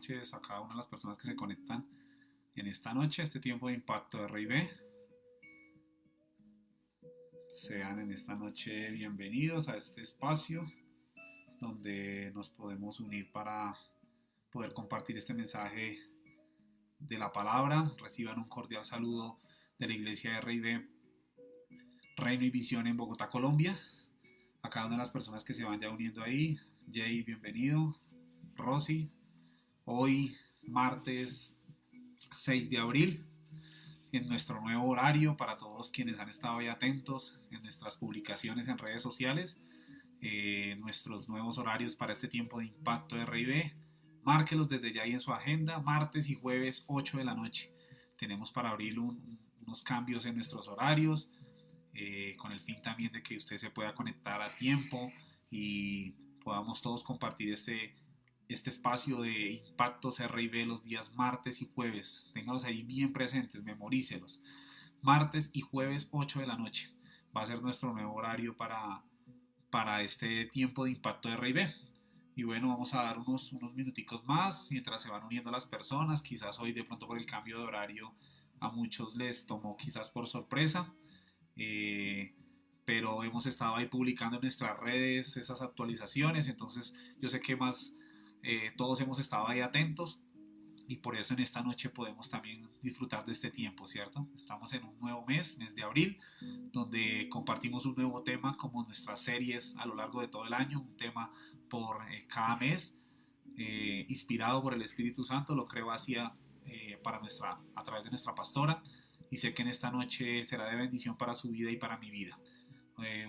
noches a cada una de las personas que se conectan en esta noche, este tiempo de impacto de R&B. Sean en esta noche bienvenidos a este espacio donde nos podemos unir para poder compartir este mensaje de la palabra. Reciban un cordial saludo de la iglesia de R&B Reino y Visión en Bogotá, Colombia. A cada una de las personas que se van ya uniendo ahí. Jay, bienvenido. Rosy, hoy martes 6 de abril, en nuestro nuevo horario para todos quienes han estado ahí atentos en nuestras publicaciones en redes sociales, nuestros nuevos horarios para este tiempo de impacto de R&B. Márquelos desde ya ahí en su agenda, martes y jueves 8 de la noche. Tenemos para abril unos cambios en nuestros horarios, con el fin también de que usted se pueda conectar a tiempo y podamos todos compartir este espacio de impactos R&B los días martes y jueves. Ténganlos ahí bien presentes, memorícelos. Martes y jueves 8 de la noche. Va a ser nuestro nuevo horario para este tiempo de impacto de R&B. Y bueno, vamos a dar unos minuticos más mientras se van uniendo las personas. Quizás hoy de pronto por el cambio de horario a muchos les tomó quizás por sorpresa. Pero hemos estado ahí publicando en nuestras redes esas actualizaciones, entonces yo sé que más todos hemos estado ahí atentos y por eso en esta noche podemos también disfrutar de este tiempo, ¿cierto? Estamos en un nuevo mes de abril, donde compartimos un nuevo tema como nuestras series a lo largo de todo el año, un tema por cada mes, inspirado por el Espíritu Santo, lo creo así a través de nuestra pastora, y sé que en esta noche será de bendición para su vida y para mi vida.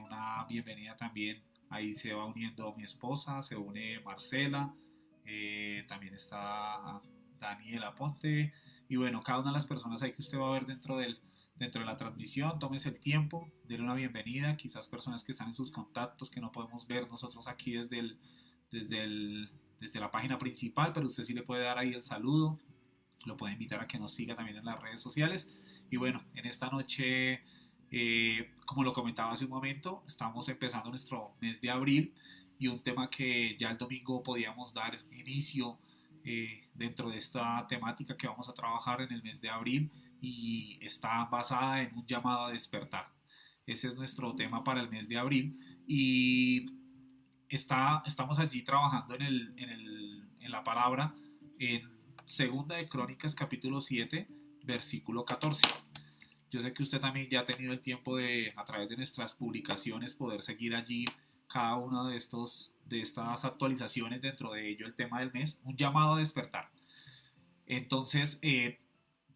Una bienvenida también, ahí se va uniendo mi esposa, se une Marcela, también está Daniela Ponte, y bueno, cada una de las personas ahí que usted va a ver dentro de la transmisión, tómese el tiempo, denle una bienvenida, quizás personas que están en sus contactos que no podemos ver nosotros aquí desde, desde la página principal, pero usted sí le puede dar ahí el saludo, lo puede invitar a que nos siga también en las redes sociales. Y bueno, en esta noche, como lo comentaba hace un momento, estamos empezando nuestro mes de abril y un tema que ya el domingo podíamos dar inicio dentro de esta temática que vamos a trabajar en el mes de abril y está basada en un llamado a despertar. Ese es nuestro tema para el mes de abril y estamos allí trabajando en la palabra en Segunda de Crónicas capítulo 7 versículo 14. Yo sé que usted también ya ha tenido el tiempo de, a través de nuestras publicaciones, poder seguir allí cada una de estas actualizaciones, dentro de ello el tema del mes, un llamado a despertar. Entonces,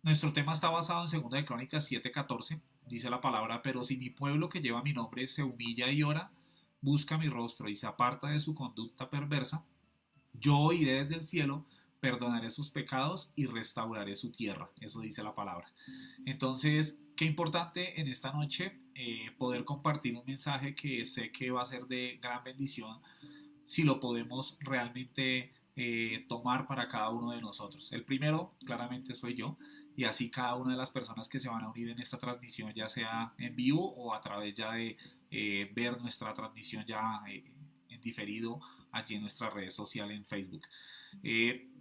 nuestro tema está basado en Segunda de Crónicas 7:14, dice la palabra, pero si mi pueblo que lleva mi nombre se humilla y ora, busca mi rostro y se aparta de su conducta perversa, yo oiré desde el cielo, perdonaré sus pecados y restauraré su tierra. Eso dice la palabra. Entonces, qué importante en esta noche poder compartir un mensaje que sé que va a ser de gran bendición si lo podemos realmente tomar para cada uno de nosotros. El primero, claramente, soy yo. Y así cada una de las personas que se van a unir en esta transmisión, ya sea en vivo o a través ya de ver nuestra transmisión ya en diferido allí en nuestra red social en Facebook. Eh,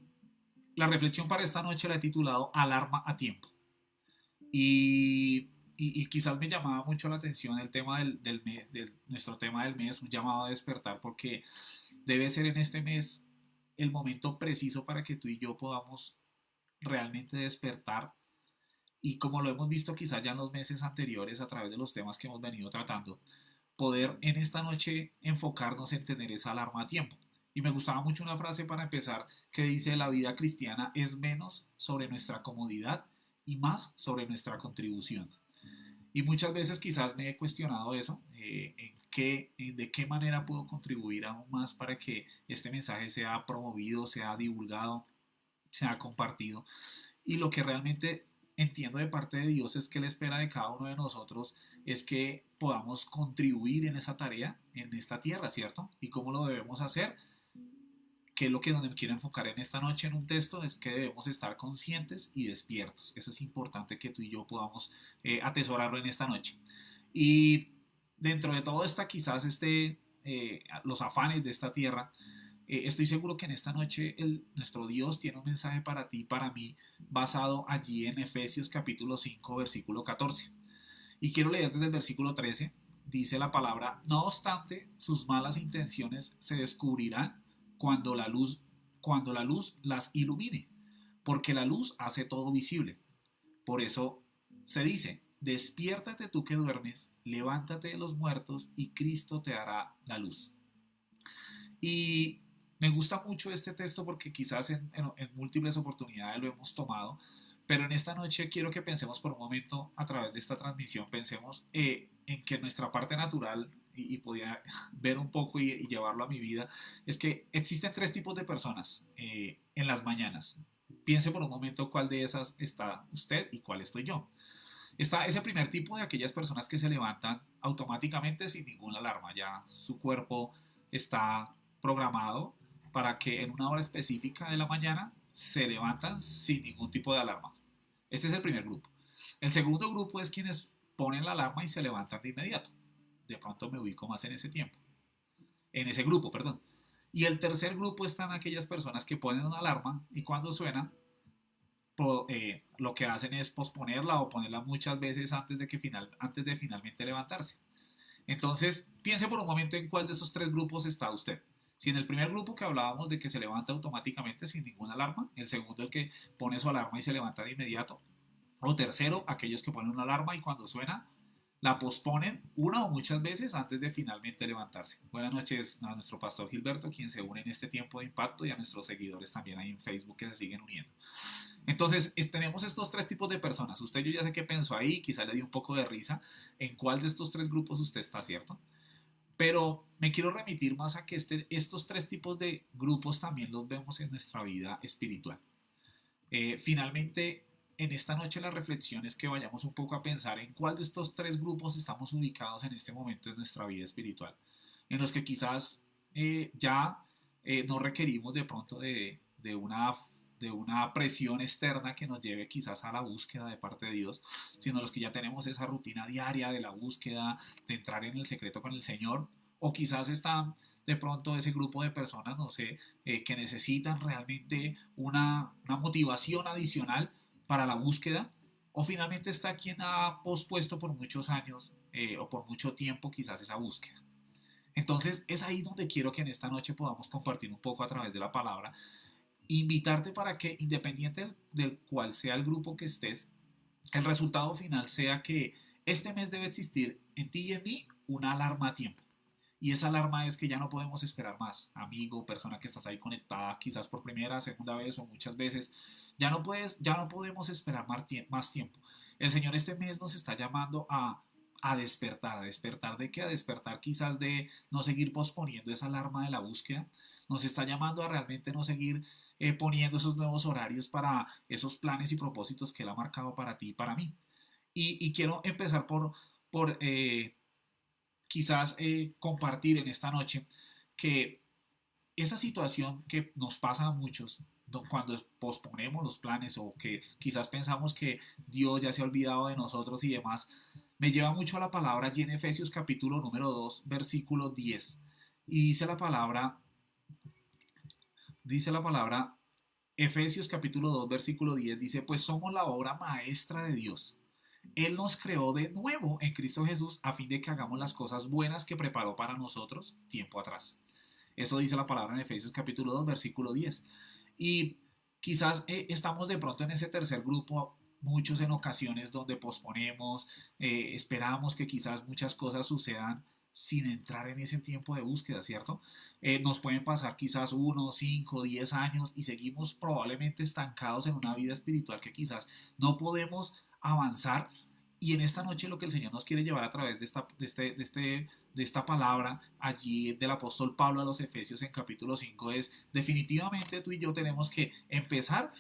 la reflexión para esta noche la he titulado Alarma a tiempo. Y quizás me llamaba mucho la atención el tema del mes, nuestro tema del mes, un llamado a despertar, porque debe ser en este mes el momento preciso para que tú y yo podamos realmente despertar. Y como lo hemos visto quizás ya en los meses anteriores a través de los temas que hemos venido tratando, poder en esta noche enfocarnos en tener esa alarma a tiempo. Y me gustaba mucho una frase para empezar que dice: la vida cristiana es menos sobre nuestra comodidad y más sobre nuestra contribución. Y muchas veces quizás me he cuestionado eso, de qué manera puedo contribuir aún más para que este mensaje sea promovido, sea divulgado, sea compartido. Y lo que realmente entiendo de parte de Dios es que Él espera de cada uno de nosotros es que podamos contribuir en esa tarea, en esta tierra, ¿cierto? ¿Y cómo lo debemos hacer? ¿Qué es lo que donde me quiero enfocar en esta noche en un texto? Es que debemos estar conscientes y despiertos. Eso es importante que tú y yo podamos atesorarlo en esta noche. Y dentro de todo esta, quizás los afanes de esta tierra, Estoy seguro que en esta noche nuestro Dios tiene un mensaje para ti y para mí basado allí en Efesios capítulo 5 versículo 14. Y quiero leer desde el versículo 13. Dice la palabra: no obstante, sus malas intenciones se descubrirán cuando la luz las ilumine, porque la luz hace todo visible. Por eso se dice: despiértate tú que duermes, levántate de los muertos y Cristo te dará la luz. Y me gusta mucho este texto porque quizás en múltiples oportunidades lo hemos tomado, pero en esta noche quiero que pensemos por un momento a través de esta transmisión, pensemos en que nuestra parte natural, y podía ver un poco y llevarlo a mi vida, es que existen tres tipos de personas en las mañanas. Piense por un momento cuál de esas está usted y cuál estoy yo. Está ese primer tipo de aquellas personas que se levantan automáticamente sin ninguna alarma. Ya su cuerpo está programado para que en una hora específica de la mañana se levantan sin ningún tipo de alarma. Este es el primer grupo. El segundo grupo es quienes ponen la alarma y se levantan de inmediato. De pronto me ubico más en ese tiempo. En ese grupo, perdón. Y el tercer grupo están aquellas personas que ponen una alarma y cuando suena lo que hacen es posponerla o ponerla muchas veces antes de finalmente levantarse. Entonces, piense por un momento en cuál de esos tres grupos está usted. Si en el primer grupo que hablábamos de que se levanta automáticamente sin ninguna alarma, el segundo el que pone su alarma y se levanta de inmediato, o tercero, aquellos que ponen una alarma y cuando suena la posponen una o muchas veces antes de finalmente levantarse. Buenas noches a nuestro pastor Gilberto, quien se une en este tiempo de impacto, y a nuestros seguidores también ahí en Facebook que se siguen uniendo. Entonces, tenemos estos tres tipos de personas. Usted, yo ya sé qué pensó ahí, quizá le dio un poco de risa en cuál de estos tres grupos usted está, ¿cierto? Pero me quiero remitir más a que estos tres tipos de grupos también los vemos en nuestra vida espiritual. Finalmente, en esta noche la reflexión es que vayamos un poco a pensar en cuál de estos tres grupos estamos ubicados en este momento de nuestra vida espiritual, en los que quizás ya no requerimos de pronto de una presión externa que nos lleve quizás a la búsqueda de parte de Dios, sino los que ya tenemos esa rutina diaria de la búsqueda, de entrar en el secreto con el Señor, o quizás están de pronto ese grupo de personas, no sé, que necesitan realmente una motivación adicional para la búsqueda, o finalmente está quien ha pospuesto por muchos años o por mucho tiempo quizás esa búsqueda. Entonces es ahí donde quiero que en esta noche podamos compartir un poco a través de la palabra, invitarte para que independiente del cual sea el grupo que estés, el resultado final sea que este mes debe existir en ti y en mí una alarma a tiempo. Y esa alarma es que ya no podemos esperar más. Amigo, persona que estás ahí conectada, quizás por primera, segunda vez o muchas veces, ya no podemos esperar más tiempo. El Señor este mes nos está llamando a despertar. ¿A despertar de qué? A despertar quizás de no seguir posponiendo esa alarma de la búsqueda. Nos está llamando a realmente no seguir poniendo esos nuevos horarios para esos planes y propósitos que Él ha marcado para ti y para mí. Y quiero empezar por quizás compartir en esta noche que esa situación que nos pasa a muchos cuando posponemos los planes o que quizás pensamos que Dios ya se ha olvidado de nosotros y demás, me lleva mucho a la palabra allí en Efesios capítulo número 2 versículo 10. Y dice la palabra, Efesios capítulo 2 versículo 10 dice: pues somos la obra maestra de Dios. Él nos creó de nuevo en Cristo Jesús a fin de que hagamos las cosas buenas que preparó para nosotros tiempo atrás. Eso dice la palabra en Efesios capítulo 2 versículo 10. Y quizás estamos de pronto en ese tercer grupo, muchos en ocasiones donde posponemos, esperamos que quizás muchas cosas sucedan sin entrar en ese tiempo de búsqueda, ¿cierto? Nos pueden pasar quizás 1, 5, 10 años y seguimos probablemente estancados en una vida espiritual que quizás no podemos avanzar. Y en esta noche lo que el Señor nos quiere llevar a través de esta palabra allí del apóstol Pablo a los Efesios en capítulo 5 es: definitivamente tú y yo tenemos que empezar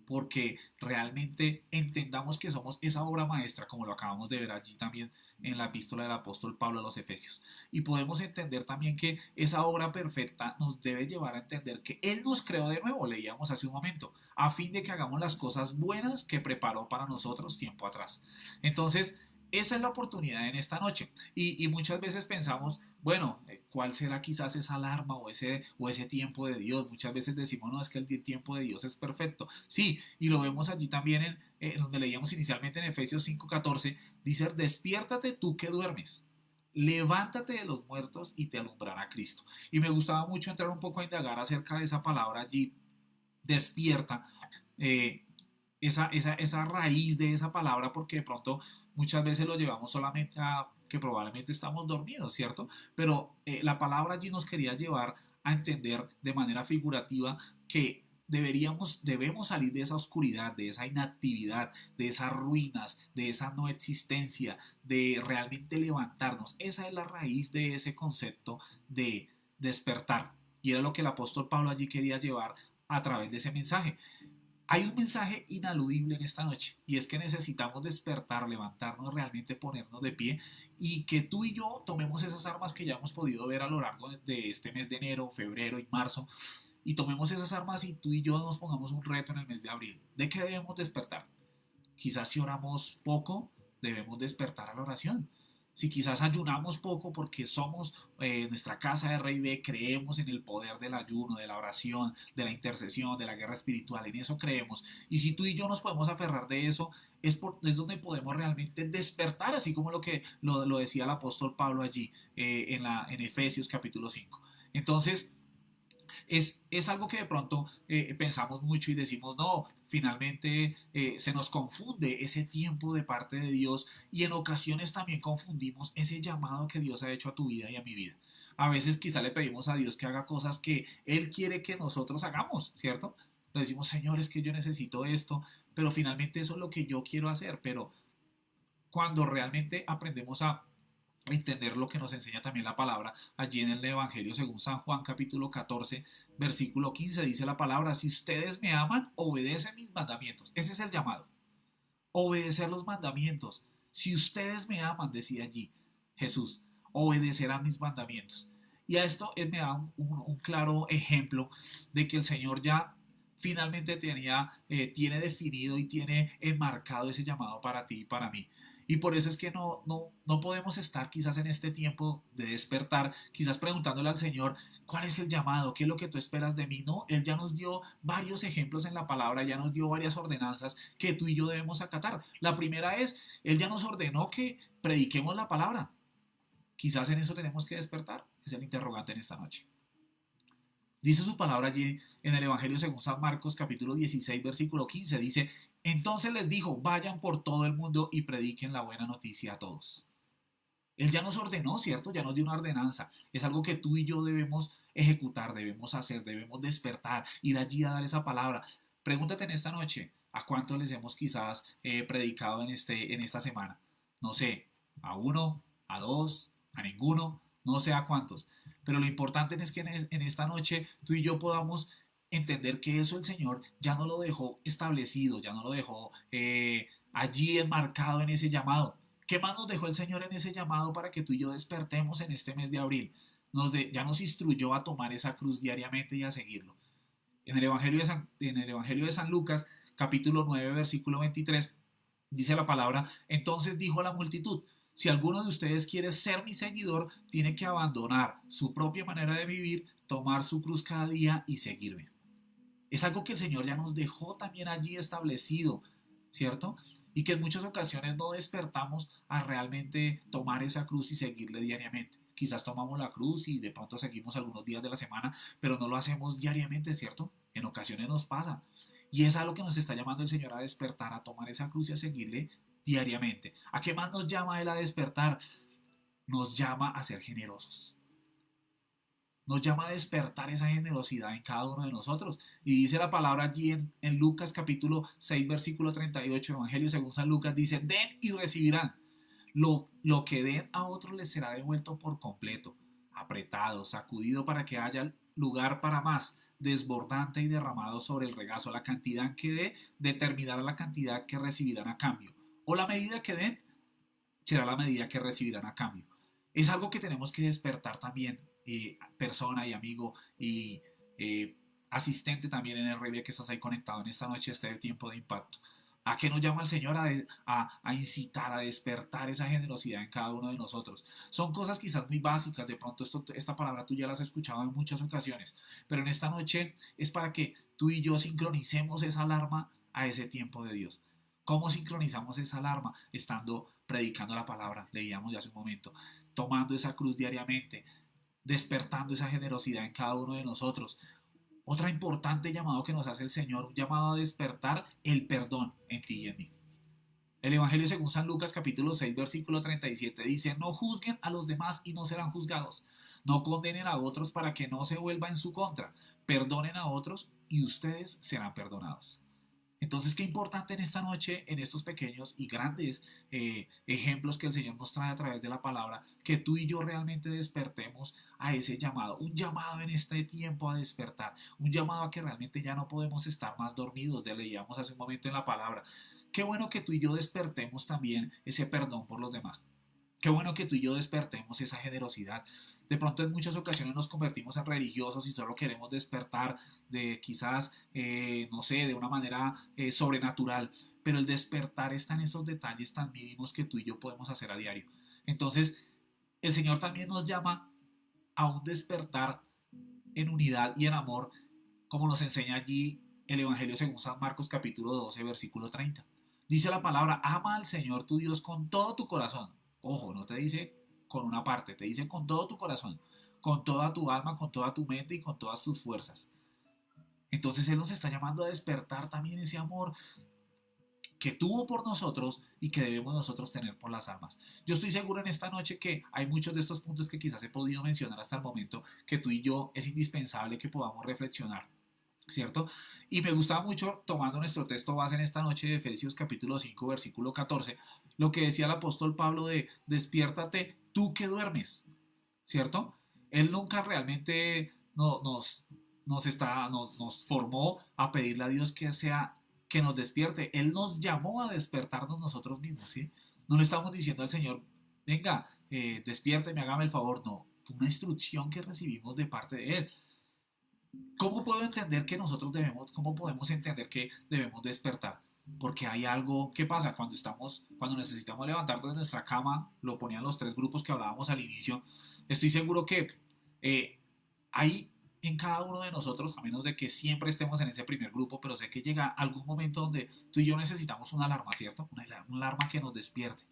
porque realmente entendamos que somos esa obra maestra, como lo acabamos de ver allí también en la epístola del apóstol Pablo a los Efesios. Y podemos entender también que esa obra perfecta nos debe llevar a entender que Él nos creó de nuevo, leíamos hace un momento, a fin de que hagamos las cosas buenas que preparó para nosotros tiempo atrás. Entonces, Esa es la oportunidad en esta noche. Y muchas veces pensamos, bueno, ¿cuál será quizás esa alarma o ese tiempo de Dios? Muchas veces decimos, no, es que el tiempo de Dios es perfecto. Sí, y lo vemos allí también en donde leíamos inicialmente en Efesios 5:14, dice, despiértate tú que duermes. Levántate de los muertos y te alumbrará Cristo. Y me gustaba mucho entrar un poco a indagar acerca de esa palabra allí, despierta, eh, esa raíz de esa palabra, porque de pronto muchas veces lo llevamos solamente a que probablemente estamos dormidos, ¿cierto? Pero la palabra allí nos quería llevar a entender de manera figurativa que debemos salir de esa oscuridad, de esa inactividad, de esas ruinas, de esa no existencia, de realmente levantarnos. Esa es la raíz de ese concepto de despertar. Y era lo que el apóstol Pablo allí quería llevar a través de ese mensaje. Hay un mensaje inaludible en esta noche y es que necesitamos despertar, levantarnos, realmente ponernos de pie y que tú y yo tomemos esas armas que ya hemos podido ver a lo largo de este mes de enero, febrero y marzo y tomemos esas armas y tú y yo nos pongamos un reto en el mes de abril. ¿De qué debemos despertar? Quizás si oramos poco, debemos despertar a la oración. Si quizás ayunamos poco porque somos nuestra casa de Rey B, creemos en el poder del ayuno, de la oración, de la intercesión, de la guerra espiritual, en eso creemos. Y si tú y yo nos podemos aferrar de eso, es donde podemos realmente despertar, así como lo decía el apóstol Pablo allí en Efesios capítulo 5. Entonces, es algo que de pronto pensamos mucho y decimos, no, finalmente se nos confunde ese tiempo de parte de Dios y en ocasiones también confundimos ese llamado que Dios ha hecho a tu vida y a mi vida. A veces quizá le pedimos a Dios que haga cosas que Él quiere que nosotros hagamos, ¿cierto? Le decimos, Señor, es que yo necesito esto, pero finalmente eso es lo que yo quiero hacer, pero cuando realmente aprendemos a entender lo que nos enseña también la palabra. Allí en el Evangelio según San Juan capítulo 14, versículo 15 dice la palabra, si ustedes me aman, obedecen mis mandamientos. Ese es el llamado, obedecer los mandamientos. Si ustedes me aman, decía allí Jesús, obedecerán mis mandamientos. Y a esto él me da un claro ejemplo de que el Señor ya finalmente tiene definido y tiene enmarcado ese llamado para ti y para mí. Y por eso es que no podemos estar quizás en este tiempo de despertar, quizás preguntándole al Señor, ¿cuál es el llamado? ¿Qué es lo que tú esperas de mí? No, Él ya nos dio varios ejemplos en la palabra, ya nos dio varias ordenanzas que tú y yo debemos acatar. La primera es, Él ya nos ordenó que prediquemos la palabra. Quizás en eso tenemos que despertar. Es el interrogante en esta noche. Dice su palabra allí en el Evangelio según San Marcos capítulo 16 versículo 15. Dice, entonces les dijo, vayan por todo el mundo y prediquen la buena noticia a todos. Él ya nos ordenó, ¿cierto? Ya nos dio una ordenanza. Es algo que tú y yo debemos ejecutar, debemos hacer, debemos despertar, ir allí a dar esa palabra. Pregúntate en esta noche, ¿a cuántos les hemos quizás predicado en esta semana? No sé, a uno, a dos, a ninguno, no sé a cuántos. Pero lo importante es que en esta noche tú y yo podamos entender que eso el Señor ya no lo dejó establecido, ya no lo dejó allí enmarcado en ese llamado. ¿Qué más nos dejó el Señor en ese llamado para que tú y yo despertemos en este mes de abril? Ya nos instruyó a tomar esa cruz diariamente y a seguirlo. En el Evangelio de San Lucas, capítulo 9, versículo 23, dice la palabra, entonces dijo a la multitud, si alguno de ustedes quiere ser mi seguidor, tiene que abandonar su propia manera de vivir, tomar su cruz cada día y seguirme. Es algo que el Señor ya nos dejó también allí establecido, ¿cierto? Y que en muchas ocasiones no despertamos a realmente tomar esa cruz y seguirle diariamente. Quizás tomamos la cruz y de pronto seguimos algunos días de la semana, pero no lo hacemos diariamente, ¿cierto? En ocasiones nos pasa. Y es algo que nos está llamando el Señor a despertar, a tomar esa cruz y a seguirle diariamente. ¿A qué más nos llama Él a despertar? Nos llama a ser generosos. Nos llama a despertar esa generosidad en cada uno de nosotros. Y dice la palabra allí en Lucas capítulo 6, versículo 38, Evangelio según San Lucas, dice, den y recibirán. Lo que den a otros les será devuelto por completo, apretado, sacudido para que haya lugar para más, desbordante y derramado sobre el regazo. La cantidad que dé determinará la cantidad que recibirán a cambio. O la medida que den será la medida que recibirán a cambio. Es algo que tenemos que despertar también, persona y amigo y asistente también en el revés que estás ahí conectado en esta noche, este tiempo de impacto. ¿A qué nos llama el Señor? A incitar, a despertar esa generosidad en cada uno de nosotros. Son cosas quizás muy básicas, de pronto esta palabra tú ya la has escuchado en muchas ocasiones, pero en esta noche es para que tú y yo sincronicemos esa alarma a ese tiempo de Dios. ¿Cómo sincronizamos esa alarma? Estando predicando la palabra, leíamos ya hace un momento, tomando esa cruz diariamente, despertando esa generosidad en cada uno de nosotros. Otra importante llamado que nos hace el Señor, un llamado a despertar el perdón en ti y en mí. El Evangelio según San Lucas capítulo 6 versículo 37 dice: no juzguen a los demás y no serán juzgados. No condenen a otros para que no se vuelva en su contra. Perdonen a otros y ustedes serán perdonados. Entonces, qué importante en esta noche, en estos pequeños y grandes ejemplos que el Señor nos trae a través de la palabra, que tú y yo realmente despertemos a ese llamado, un llamado en este tiempo a despertar, un llamado a que realmente ya no podemos estar más dormidos, de leíamos hace un momento en la palabra. Qué bueno que tú y yo despertemos también ese perdón por los demás. Qué bueno que tú y yo despertemos esa generosidad. De pronto en muchas ocasiones nos convertimos en religiosos y solo queremos despertar de quizás, no sé, de una manera sobrenatural. Pero el despertar está en esos detalles tan mínimos que tú y yo podemos hacer a diario. Entonces, el Señor también nos llama a un despertar en unidad y en amor, como nos enseña allí el Evangelio según San Marcos capítulo 12 versículo 30. Dice la palabra: ama al Señor tu Dios con todo tu corazón. Ojo, no te dice con una parte, te dice con todo tu corazón, con toda tu alma, con toda tu mente y con todas tus fuerzas. Entonces Él nos está llamando a despertar también ese amor que tuvo por nosotros y que debemos nosotros tener por las almas. Yo estoy seguro en esta noche que hay muchos de estos puntos que quizás he podido mencionar hasta el momento, que tú y yo es indispensable que podamos reflexionar, ¿cierto? Y me gustaba mucho, tomando nuestro texto base en esta noche de Efesios capítulo 5 versículo 14, lo que decía el apóstol Pablo de: despiértate tú que duermes, ¿cierto? Él nunca realmente nos formó a pedirle a Dios que nos despierte. Él nos llamó a despertarnos nosotros mismos, ¿sí? No le estamos diciendo al Señor: venga, despiérteme, hágame el favor. No, fue una instrucción que recibimos de parte de Él. ¿Cómo puedo entender que nosotros cómo podemos entender que debemos despertar? Porque hay algo que pasa cuando necesitamos levantarnos de nuestra cama, lo ponían los tres grupos que hablábamos al inicio. Estoy seguro que eh, hay en cada uno de nosotros, a menos de que siempre estemos en ese primer grupo, pero sé que llega algún momento donde tú y yo necesitamos una alarma, ¿cierto? Una alarma que nos despierte.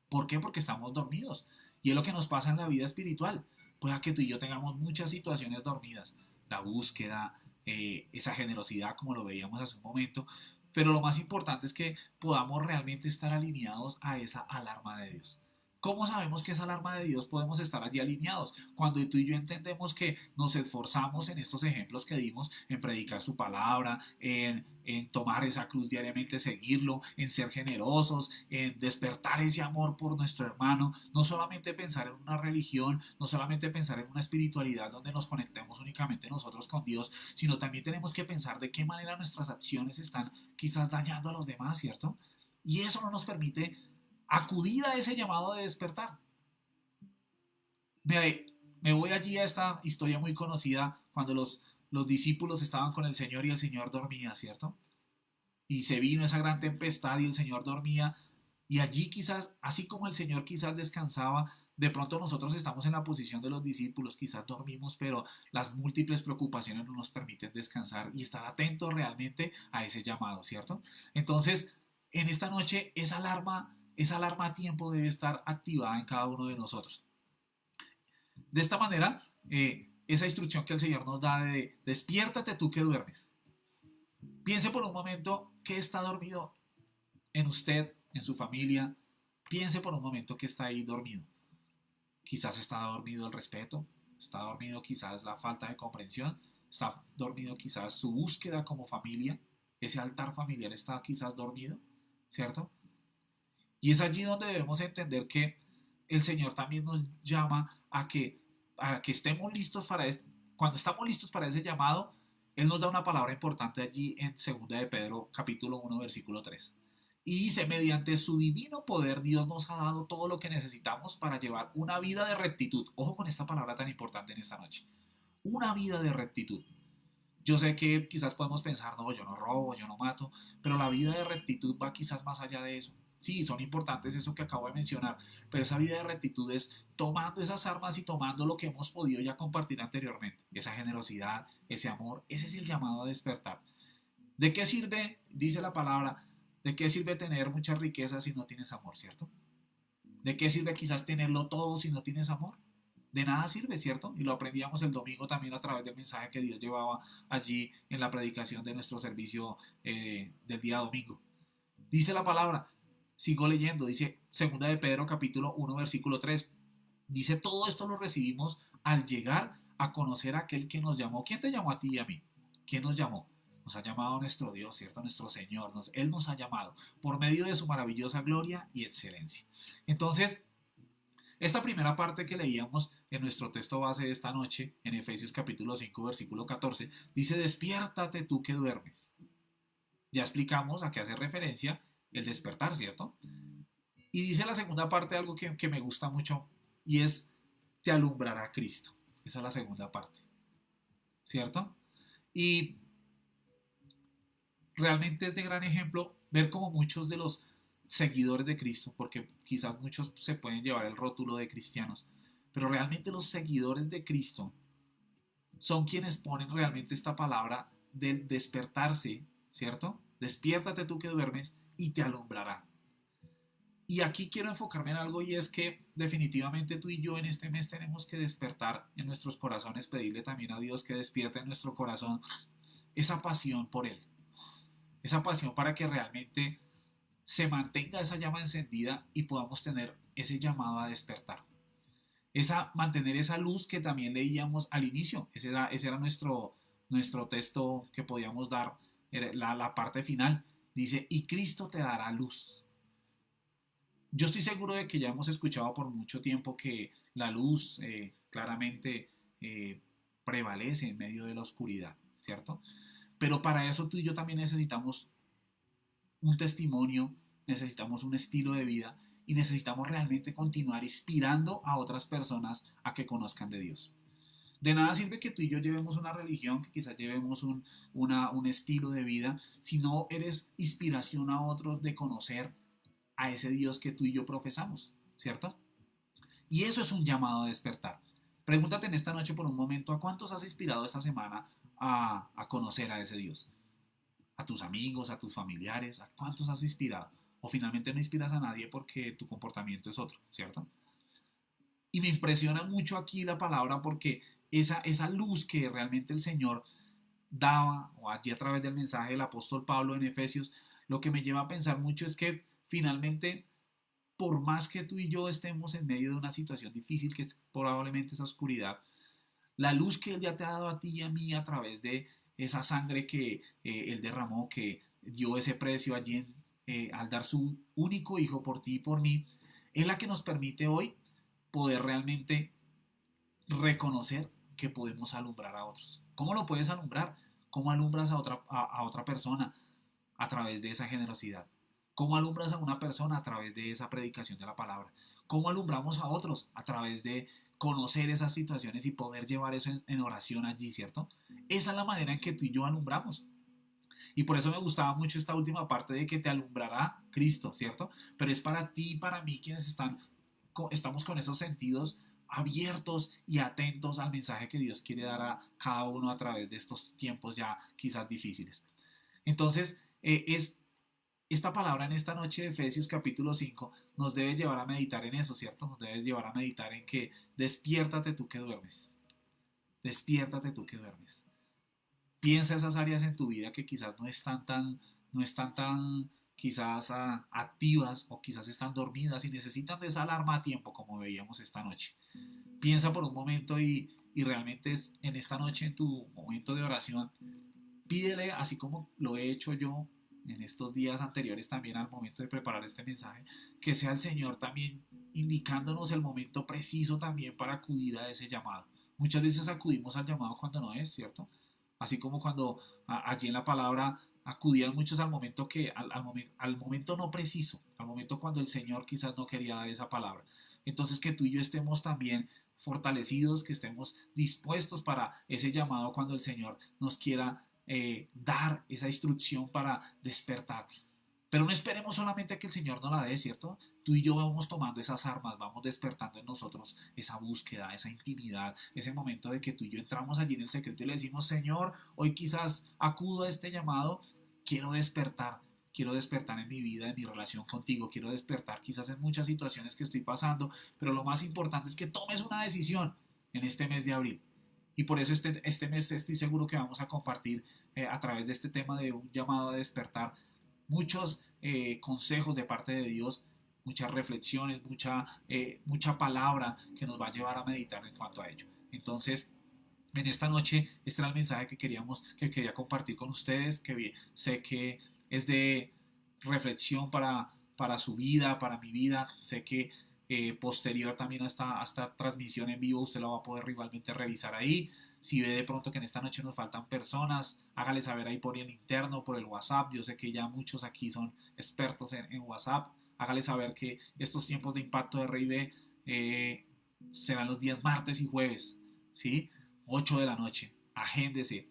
¿Por qué? Porque estamos dormidos. Y es lo que nos pasa en la vida espiritual. Pueda que tú y yo tengamos muchas situaciones dormidas, la búsqueda, esa generosidad como lo veíamos hace un momento, pero lo más importante es que podamos realmente estar alineados a esa alarma de Dios. ¿Cómo sabemos que esa alarma de Dios podemos estar allí alineados? Cuando tú y yo entendemos que nos esforzamos en estos ejemplos que dimos, en predicar su palabra, en tomar esa cruz diariamente, seguirlo, en ser generosos, en despertar ese amor por nuestro hermano, no solamente pensar en una religión, no solamente pensar en una espiritualidad donde nos conectemos únicamente nosotros con Dios, sino también tenemos que pensar de qué manera nuestras acciones están quizás dañando a los demás, ¿cierto? Y eso no nos permite acudir a ese llamado de despertar. Me voy allí a esta historia muy conocida cuando los discípulos estaban con el Señor y el Señor dormía, ¿cierto? Y se vino esa gran tempestad y el Señor dormía. Y allí quizás, así como el Señor quizás descansaba, de pronto nosotros estamos en la posición de los discípulos, quizás dormimos, pero las múltiples preocupaciones no nos permiten descansar y estar atentos realmente a ese llamado, ¿cierto? Entonces, en esta noche, esa alarma a tiempo debe estar activada en cada uno de nosotros. De esta manera, esa instrucción que el Señor nos da de despiértate tú que duermes. Piense por un momento que está dormido en usted, en su familia. Piense por un momento que está ahí dormido. Quizás está dormido el respeto, está dormido quizás la falta de comprensión, está dormido quizás su búsqueda como familia, ese altar familiar está quizás dormido, ¿cierto? Y es allí donde debemos entender que el Señor también nos llama a que estemos listos para cuando estamos listos para ese llamado, Él nos da una palabra importante allí en 2 de Pedro capítulo 1 versículo 3. Y dice: mediante su divino poder Dios nos ha dado todo lo que necesitamos para llevar una vida de rectitud. Ojo con esta palabra tan importante en esta noche. Una vida de rectitud. Yo sé que quizás podemos pensar, no, yo no robo, yo no mato, pero la vida de rectitud va quizás más allá de eso. Sí, son importantes eso que acabo de mencionar, pero esa vida de rectitud es tomando esas armas y tomando lo que hemos podido ya compartir anteriormente, esa generosidad, ese amor, ese es el llamado a despertar. ¿De qué sirve, dice la palabra, de qué sirve tener muchas riquezas si no tienes amor, cierto? ¿De qué sirve quizás tenerlo todo si no tienes amor? De nada sirve, ¿cierto? Y lo aprendíamos el domingo también a través del mensaje que Dios llevaba allí en la predicación de nuestro servicio del día domingo. Dice la palabra, sigo leyendo, dice 2 de Pedro capítulo 1 versículo 3. Dice, todo esto lo recibimos al llegar a conocer a aquel que nos llamó. ¿Quién te llamó a ti y a mí? ¿Quién nos llamó? Nos ha llamado nuestro Dios, ¿cierto? Nuestro Señor. Él nos ha llamado por medio de su maravillosa gloria y excelencia. Entonces, esta primera parte que leíamos en nuestro texto base de esta noche, en Efesios capítulo 5, versículo 14, dice, despiértate tú que duermes. Ya explicamos a qué hace referencia el despertar, ¿cierto? Y dice la segunda parte algo que me gusta mucho y es, te alumbrará Cristo. Esa es la segunda parte, ¿cierto? Y realmente es de gran ejemplo ver como muchos de los seguidores de Cristo, porque quizás muchos se pueden llevar el rótulo de cristianos, pero realmente los seguidores de Cristo son quienes ponen realmente esta palabra del despertarse, ¿cierto? Despiértate tú que duermes y te alumbrará. Y aquí quiero enfocarme en algo y es que definitivamente tú y yo en este mes tenemos que despertar en nuestros corazones, pedirle también a Dios que despierte en nuestro corazón esa pasión por Él, esa pasión para que realmente se mantenga esa llama encendida y podamos tener ese llamado a despertar. Mantener esa luz que también leíamos al inicio. Ese era nuestro texto que podíamos dar, la parte final. Dice, y Cristo te dará luz. Yo estoy seguro de que ya hemos escuchado por mucho tiempo que la luz claramente prevalece en medio de la oscuridad, ¿cierto? Pero para eso tú y yo también necesitamos un testimonio, necesitamos un estilo de vida y necesitamos realmente continuar inspirando a otras personas a que conozcan de Dios. De nada sirve que tú y yo llevemos una religión, que quizás llevemos un estilo de vida, si no eres inspiración a otros de conocer a ese Dios que tú y yo profesamos, ¿cierto? Y eso es un llamado a despertar. Pregúntate en esta noche por un momento, ¿a cuántos has inspirado esta semana a conocer a ese Dios? ¿A tus amigos, a tus familiares? ¿A cuántos has inspirado? O finalmente no inspiras a nadie porque tu comportamiento es otro, ¿cierto? Y me impresiona mucho aquí la palabra porque esa luz que realmente el Señor daba, o allí a través del mensaje del apóstol Pablo en Efesios, lo que me lleva a pensar mucho es que finalmente, por más que tú y yo estemos en medio de una situación difícil, que es probablemente esa oscuridad, la luz que Él ya te ha dado a ti y a mí a través de esa sangre que Él derramó, que dio ese precio allí al dar su único hijo por ti y por mí, es la que nos permite hoy poder realmente reconocer que podemos alumbrar a otros. ¿Cómo lo puedes alumbrar? ¿Cómo alumbras a otra persona? A través de esa generosidad. ¿Cómo alumbras a una persona? A través de esa predicación de la palabra. ¿Cómo alumbramos a otros? A través de conocer esas situaciones y poder llevar eso en oración allí, ¿cierto? Esa es la manera en que tú y yo alumbramos. Y por eso me gustaba mucho esta última parte de que te alumbrará Cristo, ¿cierto? Pero es para ti y para mí quienes estamos con esos sentidos abiertos y atentos al mensaje que Dios quiere dar a cada uno a través de estos tiempos ya quizás difíciles. Entonces, esta palabra en esta noche de Efesios capítulo 5 nos debe llevar a meditar en eso, ¿cierto? Nos debe llevar a meditar en que despiértate tú que duermes. Despiértate tú que duermes. Piensa esas áreas en tu vida que quizás no están tan quizás activas o quizás están dormidas y necesitan de esa alarma a tiempo como veíamos esta noche. Piensa por un momento y realmente en esta noche en tu momento de oración pídele, así como lo he hecho yo en estos días anteriores también al momento de preparar este mensaje, que sea el Señor también indicándonos el momento preciso también para acudir a ese llamado. Muchas veces acudimos al llamado cuando no es, ¿cierto? Así como cuando allí en la palabra acudían muchos al momento no preciso, al momento cuando el Señor quizás no quería dar esa palabra. Entonces que tú y yo estemos también fortalecidos, que estemos dispuestos para ese llamado cuando el Señor nos quiera dar esa instrucción para despertar. Pero no esperemos solamente a que el Señor nos la dé, ¿cierto? Tú y yo vamos tomando esas armas, vamos despertando en nosotros esa búsqueda, esa intimidad, ese momento de que tú y yo entramos allí en el secreto y le decimos, Señor, hoy quizás acudo a este llamado, quiero despertar en mi vida, en mi relación contigo, quiero despertar quizás en muchas situaciones que estoy pasando, pero lo más importante es que tomes una decisión en este mes de abril. Y por eso este mes estoy seguro que vamos a compartir a través de este tema de un llamado a despertar muchos consejos de parte de Dios, muchas reflexiones, mucha palabra que nos va a llevar a meditar en cuanto a ello. Entonces, en esta noche, este era el mensaje que quería compartir con ustedes, que sé que es de reflexión para su vida, para mi vida. Sé que posterior también a esta transmisión en vivo, usted lo va a poder igualmente revisar ahí. Si ve de pronto que en esta noche nos faltan personas, hágale saber ahí por el interno, por el WhatsApp. Yo sé que ya muchos aquí son expertos en WhatsApp. Hágale saber que estos tiempos de impacto de R&B serán los días martes y jueves, ¿sí? 8 de la noche. Agéndese,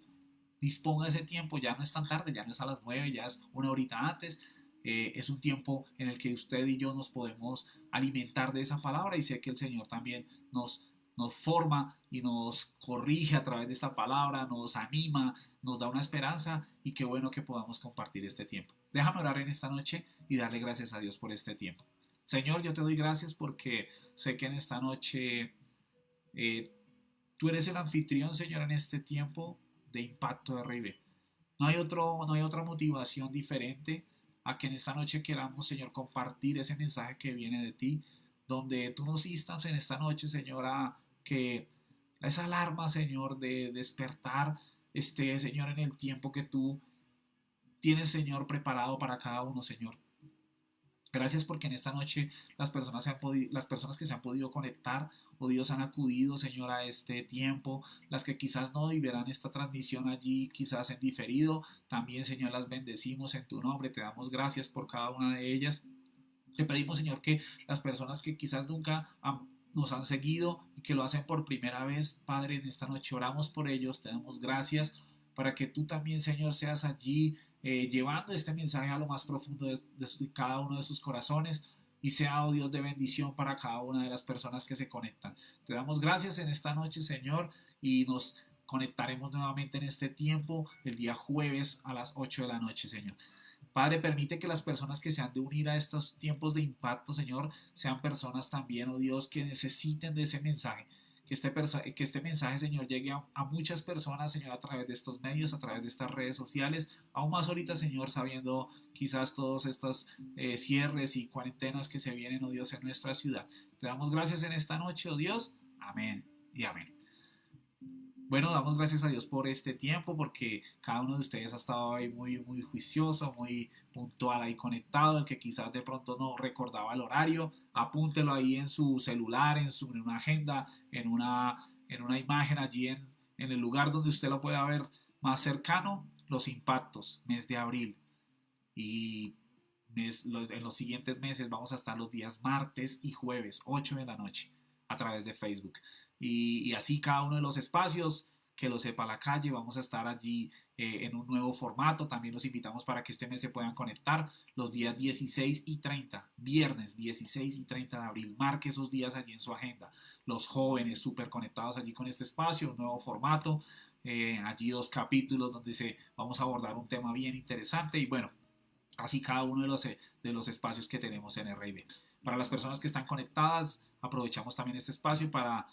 disponga de ese tiempo, ya no es tan tarde, ya no es a las 9, ya es una horita antes. Es un tiempo en el que usted y yo nos podemos alimentar de esa palabra y sé que el Señor también nos forma y nos corrige a través de esta palabra, nos anima, nos da una esperanza y qué bueno que podamos compartir este tiempo. Déjame orar en esta noche y darle gracias a Dios por este tiempo. Señor, yo te doy gracias porque sé que en esta noche eh, tú eres el anfitrión, Señor, en este tiempo de impacto de R&B. No hay otra motivación diferente a que en esta noche queramos, Señor, compartir ese mensaje que viene de ti, donde tú nos instas en esta noche, Señor, a que esa alarma, Señor, de despertar esté, Señor, en el tiempo que tú tienes, Señor, preparado para cada uno, Señor. Gracias porque en esta noche las personas que se han podido conectar o Dios han acudido, Señor, a este tiempo, las que quizás no y verán esta transmisión allí, quizás en diferido, también, Señor, las bendecimos en tu nombre, te damos gracias por cada una de ellas. Te pedimos, Señor, que las personas que quizás nos han seguido y que lo hacen por primera vez, Padre, en esta noche oramos por ellos, te damos gracias para que tú también, Señor, seas allí llevando este mensaje a lo más profundo de cada uno de sus corazones y sea, oh Dios, de bendición para cada una de las personas que se conectan. Te damos gracias en esta noche, Señor, y nos conectaremos nuevamente en este tiempo el día jueves a las 8 de la noche, Señor. Padre, permite que las personas que se han de unir a estos tiempos de impacto, Señor, sean personas también, oh Dios, que necesiten de ese mensaje. Que este mensaje, Señor, llegue a muchas personas, Señor, a través de estos medios, a través de estas redes sociales. Aún más ahorita, Señor, sabiendo quizás todos estos cierres y cuarentenas que se vienen, oh Dios, en nuestra ciudad. Te damos gracias en esta noche, oh Dios. Amén y amén. Bueno, damos gracias a Dios por este tiempo, porque cada uno de ustedes ha estado ahí muy juicioso, muy puntual ahí conectado, el que quizás de pronto no recordaba el horario, apúntelo ahí en su celular, en una agenda, en una imagen allí en el lugar donde usted lo pueda ver más cercano, los impactos, mes de abril. Y en los siguientes meses vamos a estar los días martes y jueves, 8 de la noche, a través de Facebook. Y así cada uno de los espacios, que lo sepa la calle, vamos a estar allí en un nuevo formato. También los invitamos para que este mes se puedan conectar los días 16 y 30, viernes 16 y 30 de abril. Marque esos días allí en su agenda. Los jóvenes súper conectados allí con este espacio, un nuevo formato. Allí 2 capítulos donde vamos a abordar un tema bien interesante y bueno, así cada uno de los espacios que tenemos en R&B. Para las personas que están conectadas, aprovechamos también este espacio para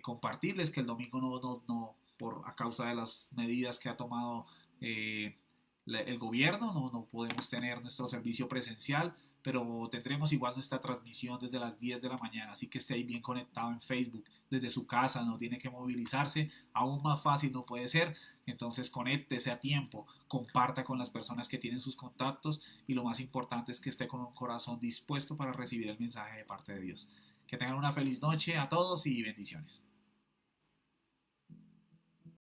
compartirles que el domingo por a causa de las medidas que ha tomado el gobierno, no podemos tener nuestro servicio presencial, pero tendremos igual nuestra transmisión desde las 10 de la mañana, así que esté ahí bien conectado en Facebook desde su casa, no tiene que movilizarse, aún más fácil no puede ser, entonces conéctese a tiempo, comparta con las personas que tienen sus contactos y lo más importante es que esté con un corazón dispuesto para recibir el mensaje de parte de Dios. Que tengan una feliz noche a todos y bendiciones.